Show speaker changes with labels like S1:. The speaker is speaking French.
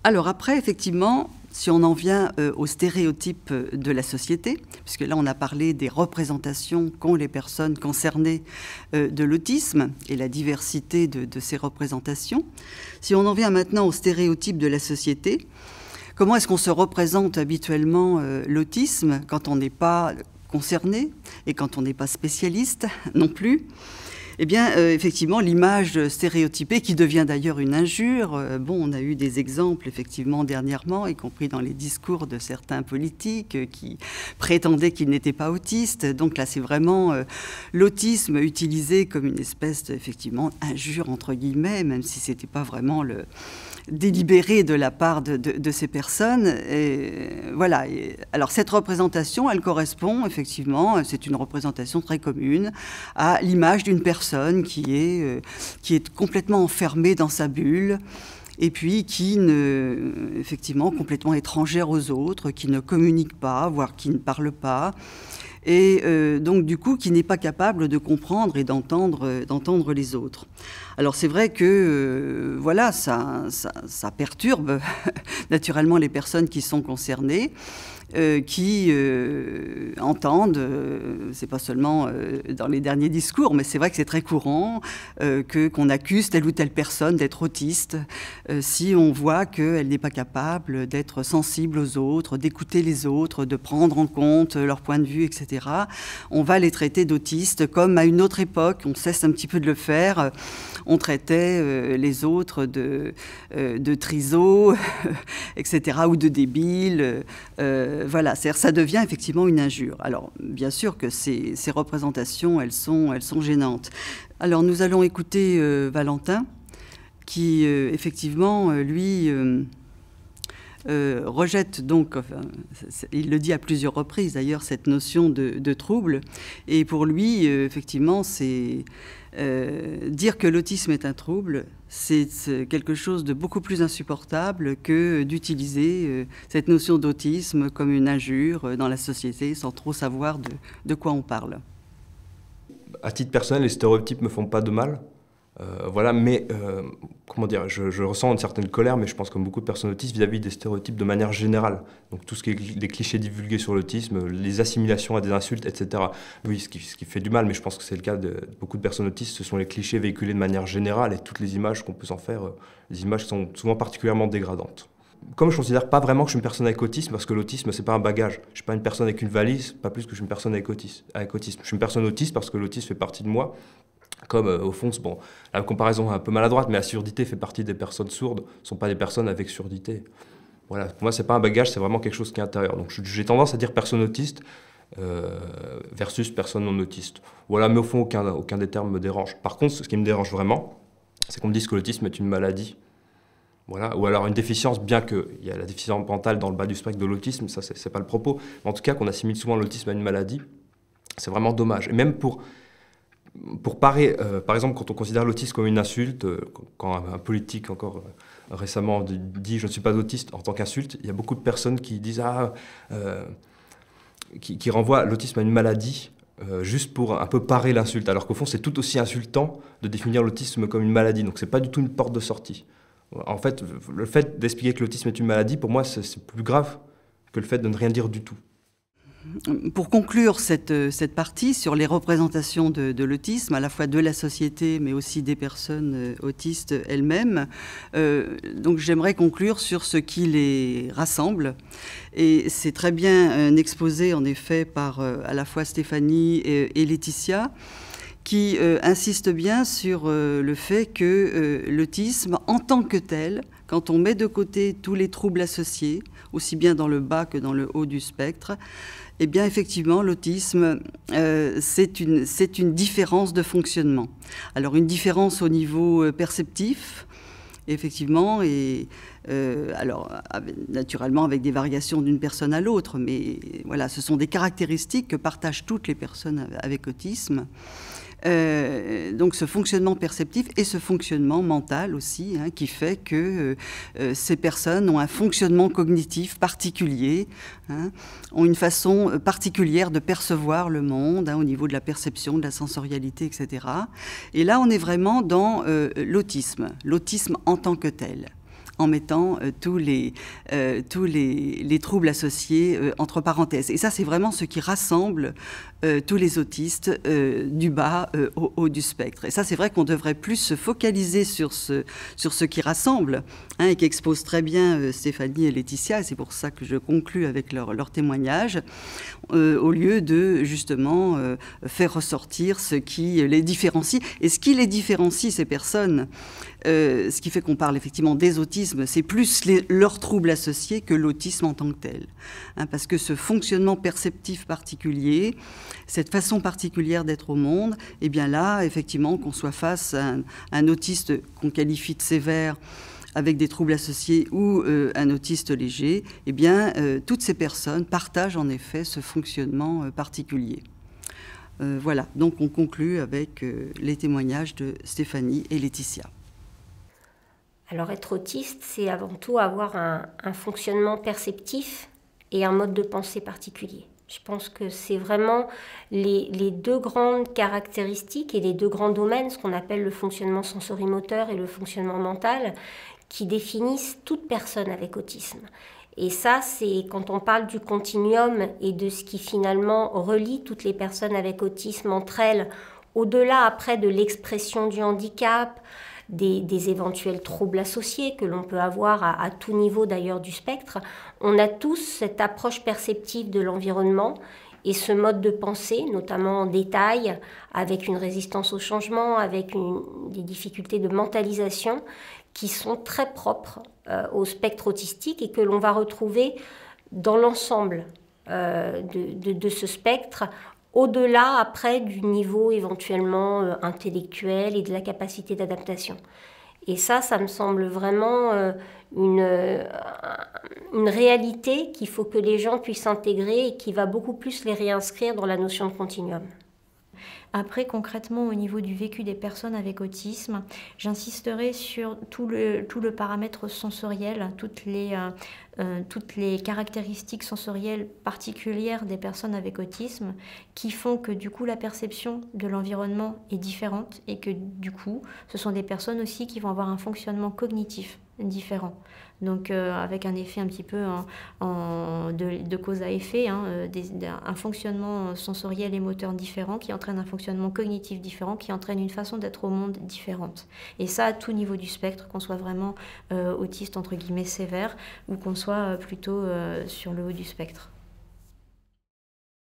S1: Alors après, effectivement, si on en vient aux stéréotypes de la société, puisque là on a parlé des représentations qu'ont les personnes concernées de l'autisme et la diversité de ces représentations, si on en vient maintenant aux stéréotypes de la société, comment est-ce qu'on se représente habituellement l'autisme quand on n'est pas concerné et quand on n'est pas spécialiste non plus? Eh bien, effectivement, l'image stéréotypée, qui devient d'ailleurs une injure, bon, on a eu des exemples, effectivement, dernièrement, y compris dans les discours de certains politiques qui prétendaient qu'ils n'étaient pas autistes. Donc là, c'est vraiment l'autisme utilisé comme une espèce, effectivement, injure, entre guillemets, même si ce n'était pas vraiment le délibéré de la part de ces personnes. Et voilà. Alors cette représentation, elle correspond effectivement, c'est une représentation très commune, à l'image d'une personne qui est complètement enfermée dans sa bulle, et puis qui effectivement complètement étrangère aux autres, qui ne communique pas, voire qui ne parle pas, et donc du coup qui n'est pas capable de comprendre et d'entendre les autres. Alors c'est vrai que voilà, ça perturbe naturellement les personnes qui sont concernées, qui entendent, c'est pas seulement dans les derniers discours, mais c'est vrai que c'est très courant qu'on accuse telle ou telle personne d'être autiste si on voit qu'elle n'est pas capable d'être sensible aux autres, d'écouter les autres, de prendre en compte leur point de vue, etc. On va les traiter d'autistes comme à une autre époque, on cesse un petit peu de le faire, on traitait les autres de trisos, etc., ou de débiles. Voilà, ça devient effectivement une injure. Alors, bien sûr que ces représentations, elles sont gênantes. Alors, nous allons écouter Valentin, qui, effectivement, lui, rejette donc, enfin, il le dit à plusieurs reprises d'ailleurs, cette notion de trouble. Et pour lui, effectivement, c'est dire que l'autisme est un trouble, c'est quelque chose de beaucoup plus insupportable que d'utiliser cette notion d'autisme comme une injure dans la société sans trop savoir de quoi on parle.
S2: À titre personnel, les stéréotypes me font pas de mal. Voilà, mais comment dire, je ressens une certaine colère, mais je pense comme beaucoup de personnes autistes vis-à-vis des stéréotypes de manière générale. Donc tout ce qui est des clichés divulgués sur l'autisme, les assimilations à des insultes, etc. Oui, ce qui fait du mal, mais je pense que c'est le cas de beaucoup de personnes autistes, ce sont les clichés véhiculés de manière générale et toutes les images qu'on peut s'en faire, les images qui sont souvent particulièrement dégradantes. Comme je considère pas vraiment que je suis une personne avec autisme, parce que l'autisme c'est pas un bagage. Je suis pas une personne avec une valise, pas plus que je suis une personne avec autisme. Je suis une personne autiste parce que l'autisme fait partie de moi. Comme au fond, bon, la comparaison est un peu maladroite, mais la surdité fait partie des personnes sourdes, ne sont pas des personnes avec surdité. Voilà, pour moi, c'est pas un bagage, c'est vraiment quelque chose qui est intérieur. Donc j'ai tendance à dire personne autiste versus personne non autiste. Voilà, mais au fond, aucun des termes me dérange. Par contre, ce qui me dérange vraiment, c'est qu'on me dise que l'autisme est une maladie. Voilà, ou alors une déficience, bien qu'il y a la déficience mentale dans le bas du spectre de l'autisme, ça c'est pas le propos, mais en tout cas qu'on assimile souvent l'autisme à une maladie, c'est vraiment dommage. Et même pour parer, par exemple, quand on considère l'autisme comme une insulte, quand un politique encore récemment dit « je ne suis pas autiste » en tant qu'insulte, il y a beaucoup de personnes qui disent qui renvoient l'autisme à une maladie juste pour un peu parer l'insulte, alors qu'au fond c'est tout aussi insultant de définir l'autisme comme une maladie, donc c'est pas du tout une porte de sortie. En fait, le fait d'expliquer que l'autisme est une maladie, pour moi c'est plus grave que le fait de ne rien dire du tout.
S1: Pour conclure cette partie sur les représentations de l'autisme, à la fois de la société, mais aussi des personnes autistes elles-mêmes, donc j'aimerais conclure sur ce qui les rassemble. Et c'est très bien exposé, en effet, par à la fois Stéphanie et Laetitia, qui insistent bien sur le fait que l'autisme, en tant que tel, quand on met de côté tous les troubles associés, aussi bien dans le bas que dans le haut du spectre, eh bien, effectivement, l'autisme, c'est une différence de fonctionnement. Alors, une différence au niveau perceptif, effectivement, et alors, naturellement, avec des variations d'une personne à l'autre, mais voilà, ce sont des caractéristiques que partagent toutes les personnes avec autisme. Donc ce fonctionnement perceptif et ce fonctionnement mental aussi, hein, qui fait que ces personnes ont un fonctionnement cognitif particulier, hein, ont une façon particulière de percevoir le monde, hein, au niveau de la perception, de la sensorialité, etc. Et là, on est vraiment dans l'autisme en tant que tel. en mettant tous les troubles associés entre parenthèses. Et ça, c'est vraiment ce qui rassemble tous les autistes du bas au haut du spectre. Et ça, c'est vrai qu'on devrait plus se focaliser sur ce qui rassemble, hein, et qui expose très bien Stéphanie et Laetitia, et c'est pour ça que je conclus avec leur témoignage, au lieu de justement faire ressortir ce qui les différencie. Et ce qui les différencie, ces personnes, ce qui fait qu'on parle effectivement des autismes, c'est plus leurs troubles associés que l'autisme en tant que tel. Hein, parce que ce fonctionnement perceptif particulier, cette façon particulière d'être au monde, eh bien là, effectivement, qu'on soit face à un autiste qu'on qualifie de sévère, avec des troubles associés ou un autiste léger, eh bien, toutes ces personnes partagent en effet ce fonctionnement particulier. Voilà, donc on conclut avec les témoignages de Stéphanie et Laetitia.
S3: Alors être autiste, c'est avant tout avoir un fonctionnement perceptif et un mode de pensée particulier. Je pense que c'est vraiment les deux grandes caractéristiques et les deux grands domaines, ce qu'on appelle le fonctionnement sensorimoteur et le fonctionnement mental, qui définissent toute personne avec autisme. Et ça, c'est quand on parle du continuum et de ce qui finalement relie toutes les personnes avec autisme entre elles, au-delà après de l'expression du handicap, des éventuels troubles associés que l'on peut avoir à tout niveau d'ailleurs du spectre, on a tous cette approche perceptive de l'environnement et ce mode de pensée, notamment en détail, avec une résistance au changement, avec des difficultés de mentalisation qui sont très propres au spectre autistique et que l'on va retrouver dans l'ensemble de ce spectre, au-delà après du niveau éventuellement intellectuel et de la capacité d'adaptation. Et ça me semble vraiment une réalité qu'il faut que les gens puissent intégrer et qui va beaucoup plus les réinscrire dans la notion de continuum.
S4: Après, concrètement, au niveau du vécu des personnes avec autisme, j'insisterai sur tout le paramètre sensoriel, toutes les caractéristiques sensorielles particulières des personnes avec autisme qui font que du coup la perception de l'environnement est différente et que du coup ce sont des personnes aussi qui vont avoir un fonctionnement cognitif différent. Donc avec un effet un petit peu de cause à effet, hein, un fonctionnement sensoriel et moteur différent qui entraîne un fonctionnement cognitif différent, qui entraîne une façon d'être au monde différente. Et ça à tout niveau du spectre, qu'on soit vraiment autiste entre guillemets sévère ou qu'on soit plutôt sur le haut du spectre.